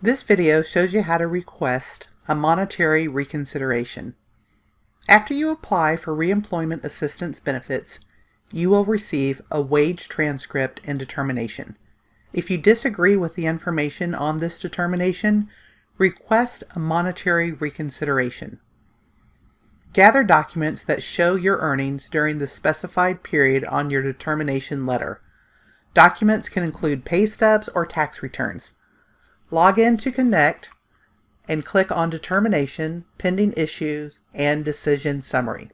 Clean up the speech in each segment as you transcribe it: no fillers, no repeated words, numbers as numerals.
This video shows you how to request a monetary reconsideration. After you apply for reemployment assistance benefits, you will receive a wage transcript and determination. If you disagree with the information on this determination, request a monetary reconsideration. Gather documents that show your earnings during the specified period on your determination letter. Documents can include pay stubs or tax returns. Log in to Connect and click on Determination, Pending Issues, and Decision Summary.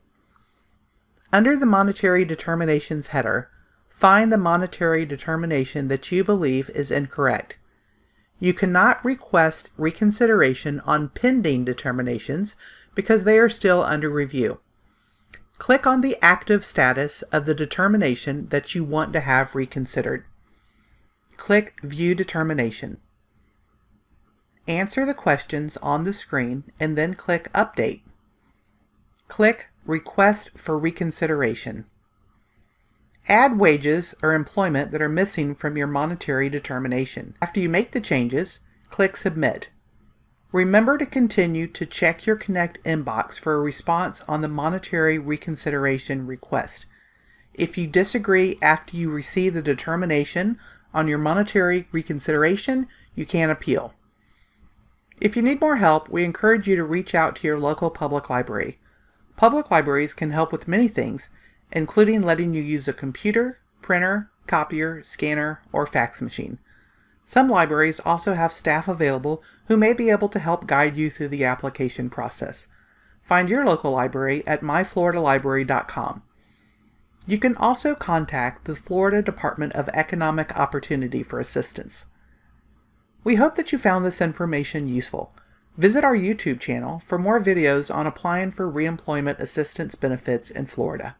Under the Monetary Determinations header, find the monetary determination that you believe is incorrect. You cannot request reconsideration on pending determinations because they are still under review. Click on the active status of the determination that you want to have reconsidered. Click View Determination. Answer the questions on the screen and then click Update. Click Request for Reconsideration. Add wages or employment that are missing from your monetary determination. After you make the changes, click Submit. Remember to continue to check your Connect inbox for a response on the monetary reconsideration request. If you disagree after you receive the determination on your monetary reconsideration, you can appeal. If you need more help, we encourage you to reach out to your local public library. Public libraries can help with many things, including letting you use a computer, printer, copier, scanner, or fax machine. Some libraries also have staff available who may be able to help guide you through the application process. Find your local library at myfloridalibrary.com. You can also contact the Florida Department of Economic Opportunity for assistance. We hope that you found this information useful. Visit our YouTube channel for more videos on applying for reemployment assistance benefits in Florida.